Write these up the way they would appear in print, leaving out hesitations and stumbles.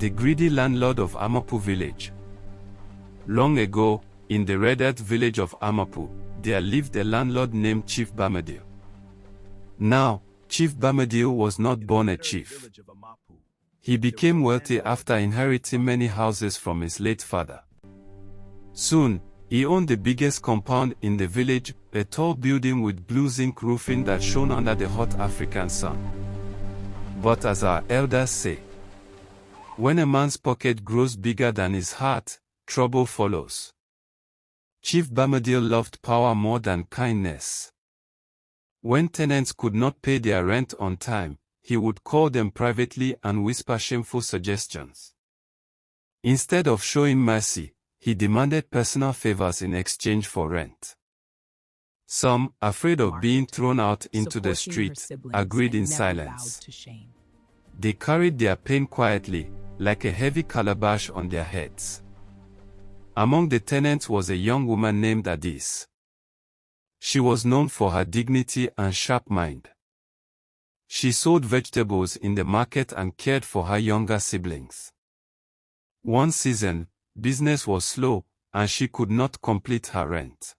The greedy landlord of Amapu village. Long ago, in the Red Earth village of Amapu, there lived a landlord named Chief Bamadil. Now, Chief Bamadil was not born a chief. He became wealthy after inheriting many houses from his late father. Soon, he owned the biggest compound in the village, a tall building with blue zinc roofing that shone under the hot African sun. But as our elders say, when a man's pocket grows bigger than his heart, trouble follows. Chief Bamadil loved power more than kindness. When tenants could not pay their rent on time, he would call them privately and whisper shameful suggestions. Instead of showing mercy, he demanded personal favors in exchange for rent. Some, afraid of being thrown out into the street, agreed in silence. They carried their pain quietly, like a heavy calabash on their heads. Among the tenants was a young woman named Adis. She was known for her dignity and sharp mind. She sold vegetables in the market and cared for her younger siblings. One season, business was slow, and she could not complete her rent.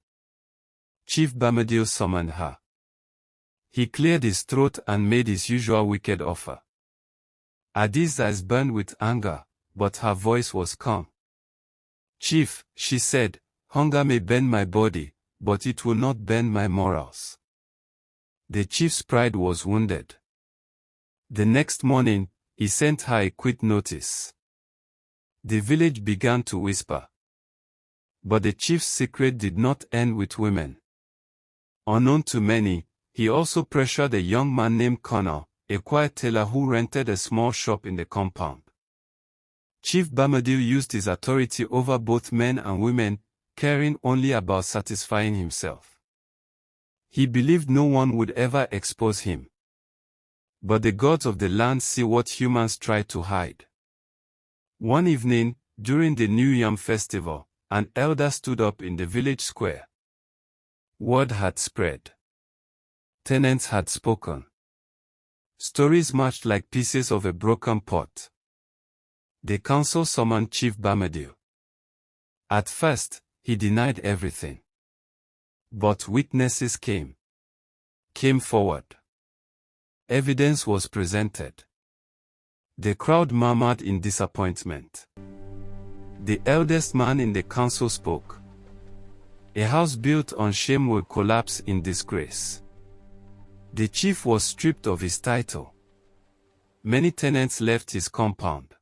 Chief Bamadil summoned her. He cleared his throat and made his usual wicked offer. Adis' eyes burned with anger, but her voice was calm. "Chief," she said, "hunger may bend my body, but it will not bend my morals." The chief's pride was wounded. The next morning, he sent her a quit notice. The village began to whisper. But the chief's secret did not end with women. Unknown to many, he also pressured a young man named Connor, a quiet tailor who rented a small shop in the compound. Chief Bamadil used his authority over both men and women, caring only about satisfying himself. He believed no one would ever expose him. But the gods of the land see what humans try to hide. One evening, during the New Yam festival, an elder stood up in the village square. Word had spread. Tenants had spoken. Stories marched like pieces of a broken pot. The council summoned Chief Bamadil. At first, he denied everything. But witnesses came forward. Evidence was presented. The crowd murmured in disappointment. The eldest man in the council spoke. "A house built on shame will collapse in disgrace." The chief was stripped of his title. Many tenants left his compound.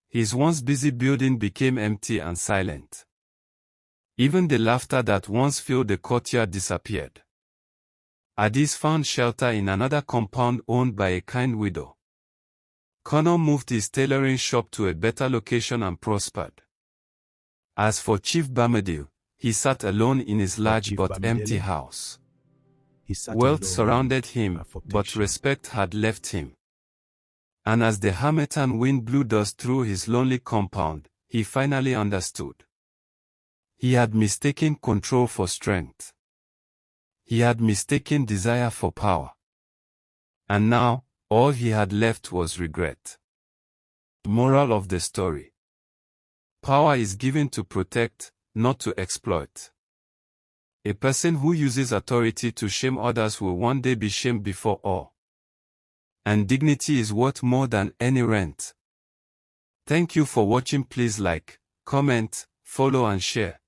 His once busy building became empty and silent. Even the laughter that once filled the courtyard disappeared. Adis found shelter in another compound owned by a kind widow. Connor moved his tailoring shop to a better location and prospered. As for Chief Bamadil, he sat alone in his large but empty house. Wealth surrounded him, but respect had left him. And as the harmattan wind blew dust through his lonely compound, he finally understood. He had mistaken control for strength. He had mistaken desire for power. And now, all he had left was regret. Moral of the story: power is given to protect, not to exploit. A person who uses authority to shame others will one day be shamed before all. And dignity is worth more than any rent. Thank you for watching. Please like, comment, follow and share.